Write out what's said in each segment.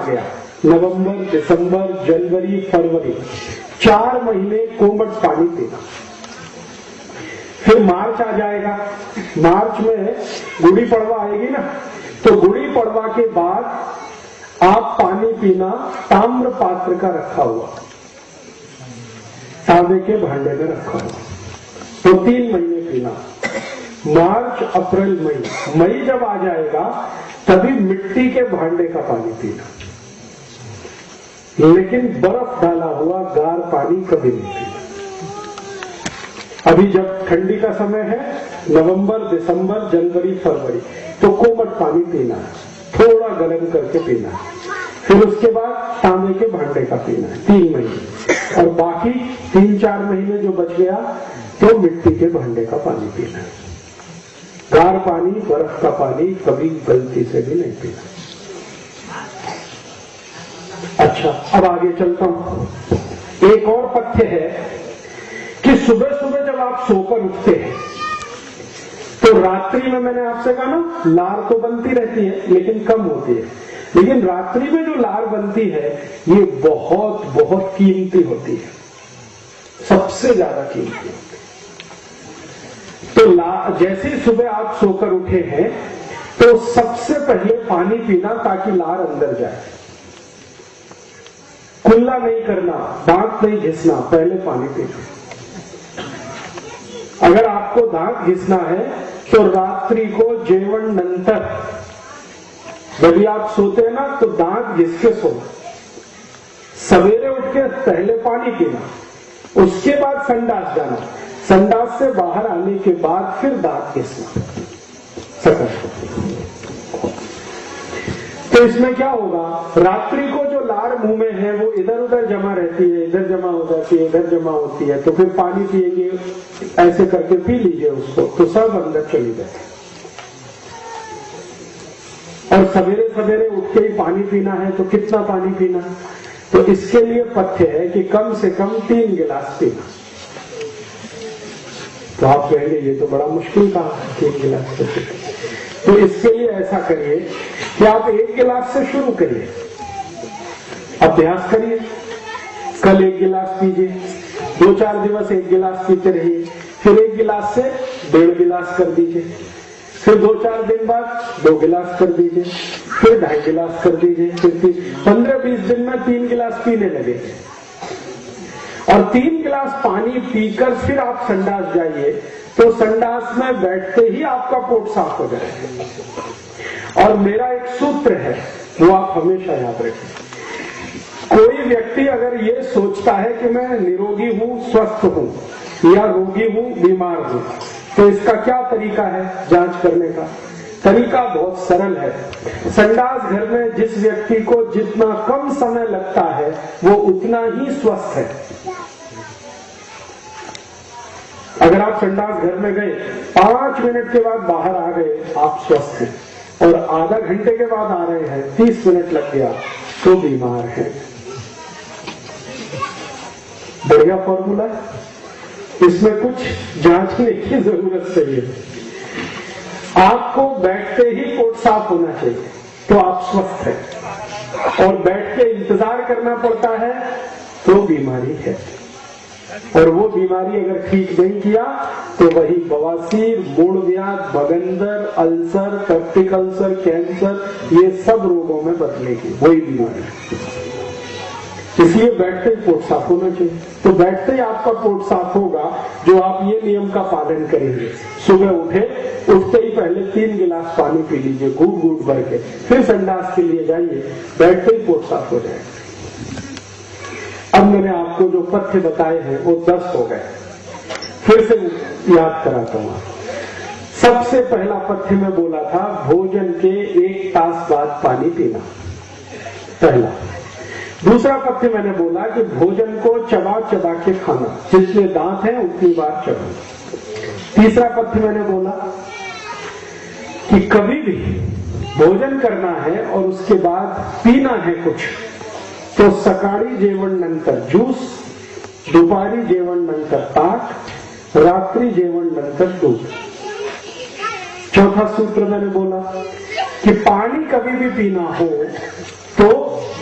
गया, नवंबर, दिसंबर, जनवरी, फरवरी, 4 महीने कोमट पानी पीना। फिर मार्च आ जाएगा, मार्च में गुड़ी पड़वा आएगी ना, तो गुड़ी पड़वा के बाद आप पानी पीना ताम्र पात्र का रखा हुआ, तांबे के भांडे में रखा हुआ, तो 3 महीने पीना। मार्च, अप्रैल, मई, मई जब आ जाएगा तभी मिट्टी के भांडे का पानी पीना, लेकिन बर्फ डाला हुआ गार पानी कभी नहीं पीना। अभी जब ठंडी का समय है, नवंबर, दिसंबर, जनवरी, फरवरी, तो कोमट पानी पीना है, थोड़ा गर्म करके पीना है। फिर उसके बाद तांबे के भांडे का पीना है 3 महीने, और बाकी 3-4 महीने जो बच गया तो मिट्टी के भांडे का पानी पीना है। गार पानी, बर्फ का पानी कभी गलती से भी नहीं पीना। अच्छा, अब आगे चलता हूं। एक और पथ्य है कि सुबह सुबह जब आप सोकर उठते हैं तो रात्रि में, मैंने आपसे कहा ना, लार तो बनती रहती है लेकिन कम होती है, लेकिन रात्रि में जो लार बनती है ये बहुत बहुत कीमती होती है, सबसे ज्यादा कीमती होती है। तो जैसे ही सुबह आप सोकर उठे हैं तो सबसे पहले पानी पीना ताकि लार अंदर जाए। कुल्ला नहीं करना, दांत नहीं घिसना, पहले पानी पीना। अगर आपको दांत घिसना है तो रात्रि को जेवन नंतर, यदि आप सोते हैं ना तो दांत घिस के सोना, सवेरे उठ के पहले पानी पीना, उसके बाद संडास जाना, संडास से बाहर आने के बाद फिर दांत घिसना। तो इसमें क्या होगा, रात्रि को जो लार मुंह में है वो इधर उधर जमा रहती है, इधर जमा हो जाती है, इधर जमा होती है, तो फिर पानी पिएंगे, ऐसे करके पी लीजिए उसको, तो सब अंदर चली जाए। और सवेरे सवेरे उठ के ही पानी पीना है, तो कितना पानी पीना, तो इसके लिए पथ्य है कि कम से कम 3 गिलास पीना। तो आप कहेंगे ये तो बड़ा मुश्किल कहा है 3 गिलास से, तो इसके लिए ऐसा करिए कि आप 1 गिलास से शुरू करिए, अभ्यास करिए। कल 1 गिलास पीजिए, 2-4 दिवस 1 गिलास पीते रहिए, फिर 1 गिलास से 1.5 गिलास कर दीजिए, फिर 2-4 दिन बाद 2 गिलास कर दीजिए, फिर 2.5 गिलास कर दीजिए, फिर 15-20 दिन में 3 गिलास पीने लगे। और 3 गिलास पानी पीकर फिर आप संडास जाइए, तो संडास में बैठते ही आपका पोट साफ हो जाएगा। और मेरा एक सूत्र है, वो आप हमेशा याद रखें। कोई व्यक्ति अगर ये सोचता है कि मैं निरोगी हूं, स्वस्थ हूं, या रोगी हूं, बीमार हूं, तो इसका क्या तरीका है जांच करने का? तरीका बहुत सरल है। संडास घर में जिस व्यक्ति को जितना कम समय लगता है वो उतना ही स्वस्थ है। अगर आप संडास घर में गए, 5 मिनट के बाद बाहर आ गए, आप स्वस्थ हैं, और आधा घंटे के बाद आ रहे हैं, 30 मिनट लग गया, तो बीमार हैं। बढ़िया फॉर्मूला है, इसमें कुछ जांचने की जरूरत चाहिए। आपको बैठते ही पोट साफ होना चाहिए, तो आप स्वस्थ हैं, और बैठ के इंतजार करना पड़ता है तो बीमारी है। और वो बीमारी अगर ठीक नहीं किया तो वही बवासीर, मूलव्याध, बगंदर, अल्सर, पेप्टिक अल्सर, कैंसर, ये सब रोगों में बदलेगी वही बीमारी। इसलिए बैठते ही पोट साफ होना चाहिए। तो बैठते ही आपका पोट साफ होगा जो आप ये नियम का पालन करेंगे। सुबह उठते ही पहले 3 गिलास पानी पी लीजिए, घूट घूट भर के, फिर संडास के लिए जाइए, बैठते ही पोट साफ हो जाएगा। अब मैंने आपको जो पथ्य बताए हैं वो 10 हो गए, फिर से याद कराता हूं। सबसे पहला पथ्य में बोला था भोजन के 1 तास बाद पानी पीना, पहला। दूसरा पथ्य मैंने बोला कि भोजन को चबा चबा के खाना, जितने दांत हैं उतनी बार चबाना। तीसरा पथ्य मैंने बोला कि कभी भी भोजन करना है और उसके बाद पीना है कुछ, तो सकाळी जेवण नंतर ज्यूस, दुपारी जेवण नंतर ताक, रात्रि जेवण नंतर दूध। चौथा सूत्र मैंने बोला कि पानी कभी भी पीना हो तो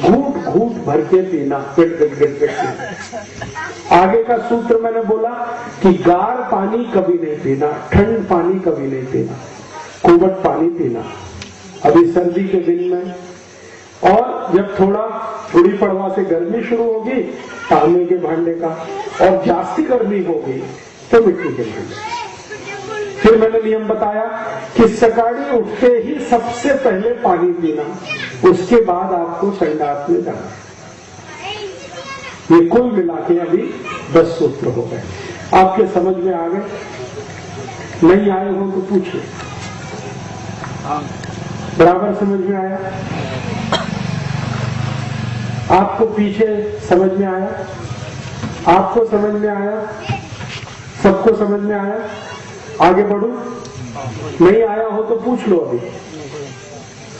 घूट घूट भर के पीना, पिट पिट पिट पिट पीना। आगे का सूत्र मैंने बोला कि गार पानी कभी नहीं पीना, ठंड पानी कभी नहीं पीना, कोमट पानी पीना अभी सर्दी के दिन में। और जब थोड़ा गुड़ी पड़वा से गर्मी शुरू होगी तांबे के भांडे का, और जास्ती गर्मी होगी तो मिट्टी के भांडे। फिर मैंने नियम बताया कि सकाळी उठते ही सबसे पहले पानी पीना, उसके बाद आपको संडास में जाना। ये कुल मिला के अभी 10 सूत्र हो गए। आपके समझ में आ गए? नहीं आए हो तो पूछिए। बराबर समझ में आया? आपको पीछे समझ में आया? आपको समझ में आया? सबको समझ में आया? आगे बढ़ू? नहीं आया हो तो पूछ लो अभी।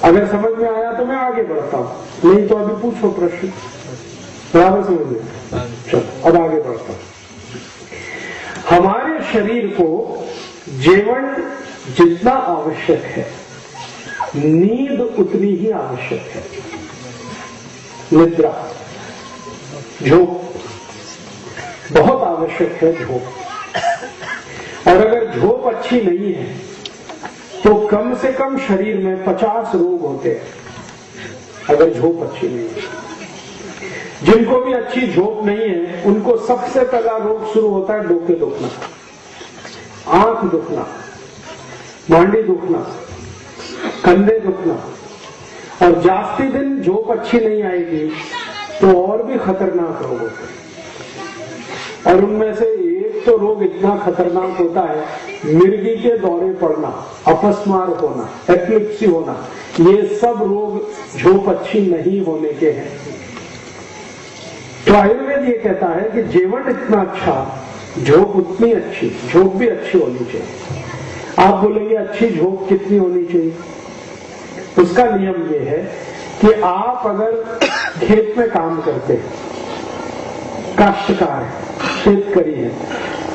अगर समझ में आया तो मैं आगे बढ़ता हूं, नहीं तो अभी पूछो प्रश्न। बराबर समझ में? चलो अब आगे बढ़ता हूं। हमारे शरीर को जीवन जितना आवश्यक है, नींद उतनी ही आवश्यक है। निद्रा, झोंक बहुत आवश्यक है। झोंक, और अगर झोंक अच्छी नहीं है तो कम से कम शरीर में 50 रोग होते हैं अगर झोंक अच्छी नहीं है। जिनको भी अच्छी झोंक नहीं है उनको सबसे पहला रोग शुरू होता है डोके दुखना, आंख दुखना, मांडी दुखना, कंधे दुखना। और जास्ती दिन झोंक अच्छी नहीं आएगी तो और भी खतरनाक रोग होते हैं। और उनमें से एक तो रोग इतना खतरनाक होता है, मिर्गी के दौरे पड़ना, अपस्मार होना, एपिलेप्सी होना। ये सब रोग झोंक अच्छी नहीं होने के हैं। तो आयुर्वेद ये कहता है कि जीवन इतना अच्छा, झोंक उतनी अच्छी, झोंक भी अच्छी होनी चाहिए। आप बोलेंगे अच्छी झोंक कितनी होनी चाहिए? उसका नियम ये है कि आप अगर खेत में काम करते हैं, काश्तकार है, शेतकरी है,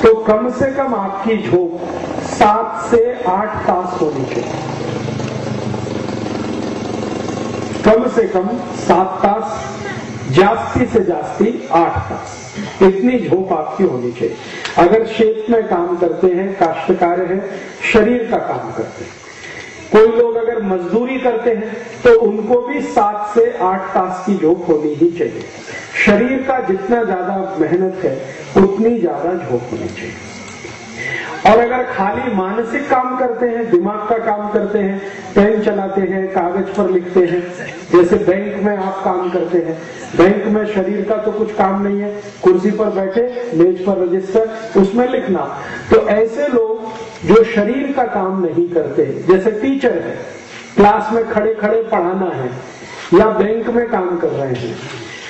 तो कम से कम आपकी झोंक 7 से 8 तास होनी चाहिए। कम से कम 7 तास, जास्ती से जास्ती 8 तास, इतनी झोंक आपकी होनी चाहिए। अगर खेत में काम करते हैं, काश्तकार है, शरीर का काम करते हैं। कोई लोग अगर मजदूरी करते हैं तो उनको भी 7 से 8 तास की झोंक होनी ही चाहिए। शरीर का जितना ज्यादा मेहनत है उतनी ज्यादा झोंक होनी चाहिए। और अगर खाली मानसिक काम करते हैं, दिमाग का काम करते हैं, पेन चलाते हैं, कागज पर लिखते हैं, जैसे बैंक में आप काम करते हैं, बैंक में शरीर का तो कुछ काम नहीं है, कुर्सी पर बैठे, मेज पर रजिस्टर, उसमें लिखना। तो ऐसे लोग जो शरीर का काम नहीं करते, जैसे टीचर है, क्लास में खड़े खड़े पढ़ाना है, या बैंक में काम कर रहे हैं,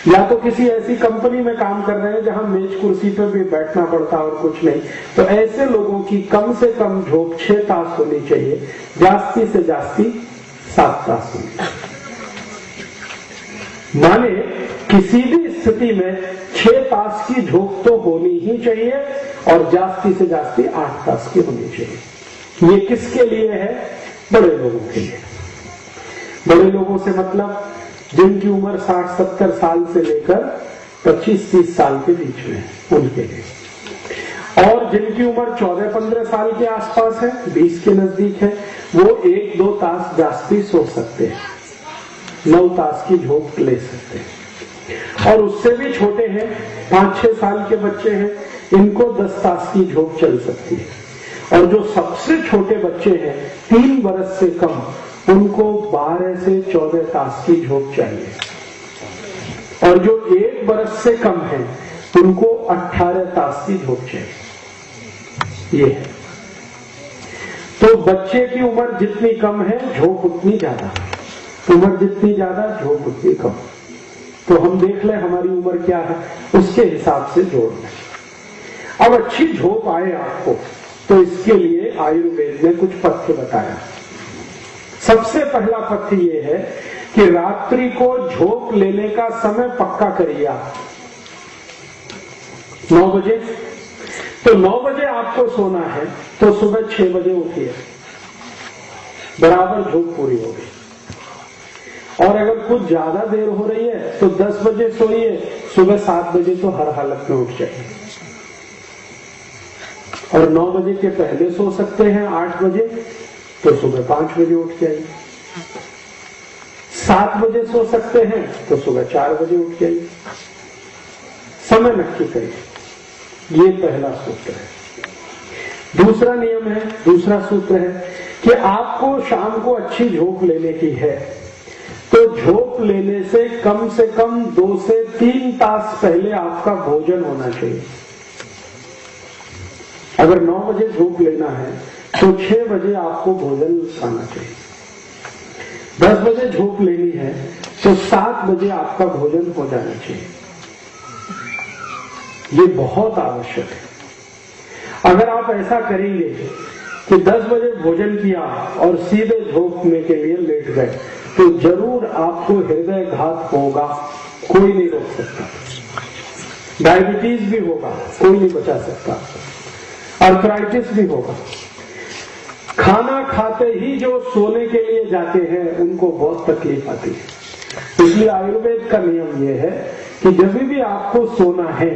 या तो किसी ऐसी कंपनी में काम कर रहे हैं जहां मेज कुर्सी पर भी बैठना पड़ता और कुछ नहीं, तो ऐसे लोगों की कम से कम झोंक 6 तास होनी चाहिए, जास्ती से जास्ती 7 तास होनी चाहिए। माने किसी भी स्थिति में 6 तास की झोंक तो होनी ही चाहिए और जास्ती से जास्ती 8 तास की होनी चाहिए। ये किसके लिए है? बड़े लोगों के लिए। बड़े लोगों से मतलब जिनकी उम्र 60-70 साल से लेकर 25-30 साल के बीच में, उनके लिए। और जिनकी उम्र 14-15 साल के आसपास है, 20 के नजदीक है, वो 1-2 तास जास्ती सो सकते हैं, 9 तास की झोंक ले सकते हैं। और उससे भी छोटे हैं, 5-6 साल के बच्चे हैं, इनको 10 तास की झोंक चल सकती है। और जो सबसे छोटे बच्चे हैं, 3 बरस से कम, उनको 12 से 14 तास की झोंक चाहिए। और जो 1 बरस से कम है, उनको 18 तास की झोंक चाहिए। ये है। तो बच्चे की उम्र जितनी कम है, झोंक उतनी ज्यादा, उम्र जितनी ज्यादा, झोंक उतनी कम। तो हम देख लें हमारी उम्र क्या है, उसके हिसाब से जोड़ लें। अब अच्छी झोंक आए आपको, तो इसके लिए आयुर्वेद ने कुछ पथ्य बताया। सबसे पहला पथ्य ये है कि रात्रि को झोंक लेने का समय पक्का करिए आप 9 बजे। तो 9 बजे आपको सोना है तो सुबह 6 बजे उठिए, बराबर झोंक पूरी होगी। और अगर कुछ ज्यादा देर हो रही है तो 10 बजे सोइए, सुबह 7 बजे तो हर हालत में उठ जाइए। और 9 बजे के पहले सो सकते हैं 8 बजे, तो सुबह 5 बजे उठ जाइए। 7 बजे सो सकते हैं तो सुबह 4 बजे उठ जाइए। समय नक्की करिए, ये पहला सूत्र है। दूसरा नियम है, दूसरा सूत्र है कि आपको शाम को अच्छी झोंक लेने की है, तो झोंक लेने से कम 2 से 3 तास पहले आपका भोजन होना चाहिए। अगर 9 बजे झोंक लेना है तो 6 बजे आपको भोजन खाना चाहिए। 10 बजे झोंक लेनी है तो 7 बजे आपका भोजन हो जाना चाहिए। ये बहुत आवश्यक है। अगर आप ऐसा करेंगे कि 10 बजे भोजन किया और सीधे झोंकने के लिए लेट गए, तो जरूर आपको हृदय घात होगा, कोई नहीं रोक सकता। डायबिटीज भी होगा, कोई नहीं बचा सकता। आर्थराइटिस भी होगा। खाना खाते ही जो सोने के लिए जाते हैं उनको बहुत तकलीफ आती है। इसलिए आयुर्वेद का नियम यह है कि जब भी आपको सोना है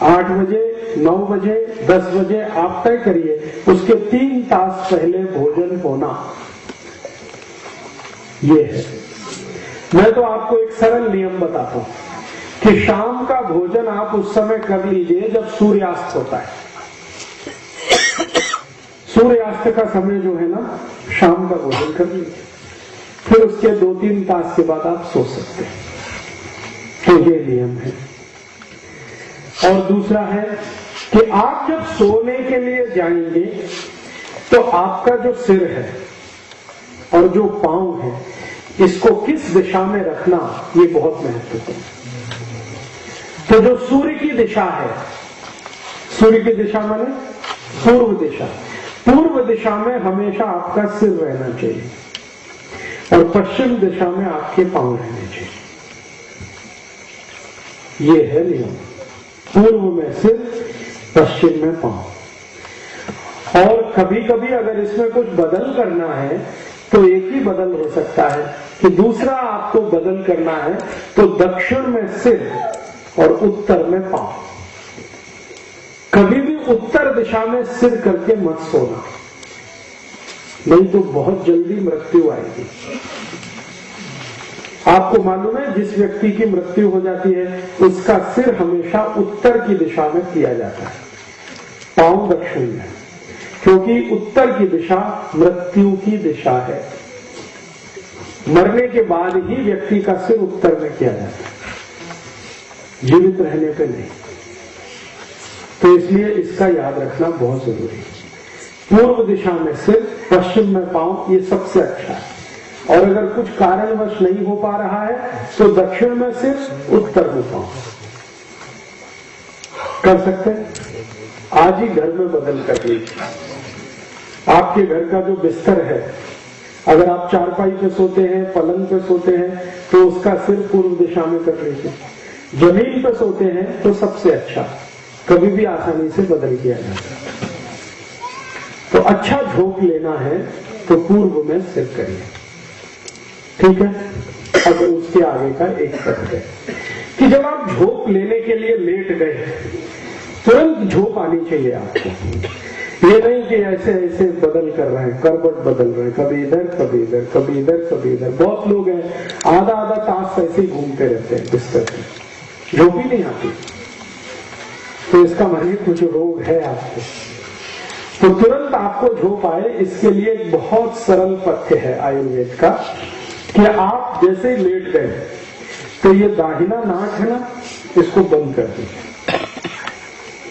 8 बजे, 9 बजे, 10 बजे आप तय करिए, उसके 3 तास पहले भोजन होना, ये है। मैं तो आपको एक सरल नियम बताता हूं कि शाम का भोजन आप उस समय कर लीजिए जब सूर्यास्त होता है। सूर्यास्त का समय जो है ना, शाम का भोजन कर लीजिए, फिर उसके 2-3 तास के बाद आप सो सकते हैं। तो ये नियम है। और दूसरा है कि आप जब सोने के लिए जाएंगे तो आपका जो सिर है और जो पांव है, इसको किस दिशा में रखना, ये बहुत महत्वपूर्ण है। तो जो सूर्य की दिशा है, सूर्य की दिशा माने पूर्व दिशा, पूर्व दिशा में हमेशा आपका सिर रहना चाहिए और पश्चिम दिशा में आपके पांव रहने चाहिए। ये है नियम। पूर्व में सिर, पश्चिम में पांव। और कभी कभी अगर इसमें कुछ बदल करना है तो एक ही बदल हो सकता है कि दूसरा आपको बदल करना है तो दक्षिण में सिर और उत्तर में पांव। कभी भी उत्तर दिशा में सिर करके मत सोना, नहीं तो बहुत जल्दी मृत्यु आएगी। आपको मालूम है, जिस व्यक्ति की मृत्यु हो जाती है उसका सिर हमेशा उत्तर की दिशा में किया जाता है, पांव दक्षिण में, क्योंकि उत्तर की दिशा मृत्यु की दिशा है। मरने के बाद ही व्यक्ति का सिर उत्तर में किया जाता है, जीवित रहने पर नहीं। तो इसलिए इसका याद रखना बहुत जरूरी है। पूर्व दिशा में सिर, पश्चिम में पांव, ये सबसे अच्छा है। और अगर कुछ कारणवश नहीं हो पा रहा है तो दक्षिण में सिर, उत्तर में पांव कर सकते हैं। आज ही घर में बदल कर लीजिए। आपके घर का जो बिस्तर है, अगर आप चारपाई पे सोते हैं, पलंग पे सोते हैं, तो उसका सिर पूर्व दिशा में कर लीजिए। जमीन पे सोते हैं तो सबसे अच्छा, कभी भी आसानी से बदल किया जाता है। तो अच्छा झोंक लेना है तो पूर्व में सिर करिए, ठीक है। अब उसके आगे का एक तथ्य है कि जब आप झोंक लेने के लिए लेट गए, तुरंत झोंक आनी चाहिए आपको। ये नहीं कि ऐसे ऐसे बदल कर रहे हैं, करवट बदल रहे हैं, कभी इधर कभी इधर, कभी इधर कभी इधर। बहुत लोग हैं आधा आधा तास ऐसे ही घूमते रहते हैं बिस्तर पे, झोंक ही नहीं आती। तो इसका मानिए कुछ रोग है आपको। तो तुरंत आपको झोंक आए, इसके लिए एक बहुत सरल पथ्य है आयुर्वेद का कि आप जैसे ही लेट गए तो ये दाहिना नाक है ना, इसको बंद कर दीजिए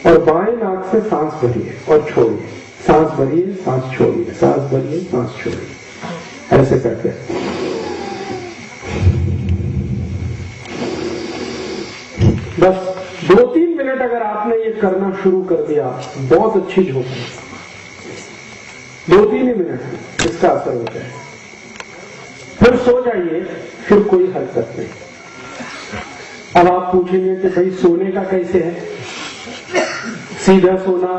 और बाएं नाक से सांस भरिए और छोड़िए, सांस भरिए, सांस छोड़िए, सांस भरिए, सांस छोड़िए, ऐसे करके। बस 2-3 मिनट अगर आपने ये करना शुरू कर दिया, बहुत अच्छी झोंक है। 2-3 ही मिनट इसका असर होता है। फिर सो जाइए, फिर कोई हरकत नहीं। अब आप पूछेंगे कि भाई सोने का कैसे है? सीधा सोना,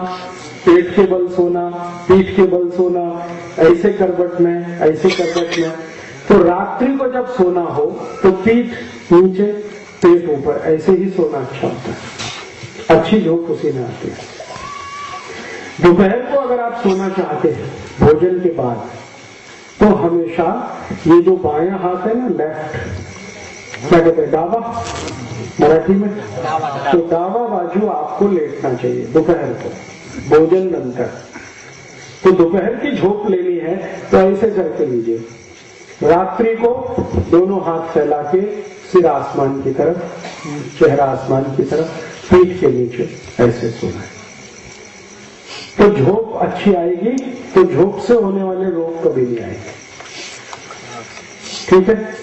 पेट के बल सोना, पीठ के बल सोना, ऐसे करवट में, ऐसे करवट में। तो रात्रि को जब सोना हो तो पीठ नीचे पेट ऊपर ऐसे ही सोना अच्छा होता है, अच्छी झोंक उसी में आती है। दोपहर को अगर आप सोना चाहते हैं भोजन के बाद तो हमेशा ये जो बायां हाथ है ना, लेफ्ट, क्या कहते हैं, डावा मराठी में, तो डावा बाजू आपको लेटना चाहिए दोपहर को भोजन नंतर। तो दोपहर की झोंक लेनी है तो ऐसे करके लीजिए, रात्रि को दोनों हाथ फैला के सिर आसमान की तरफ, चेहरा आसमान की तरफ, पीठ के नीचे ऐसे सोना है। तो झोंक अच्छी आएगी, तो झोंक से होने वाले रोग कभी नहीं आएंगे। ठीक है।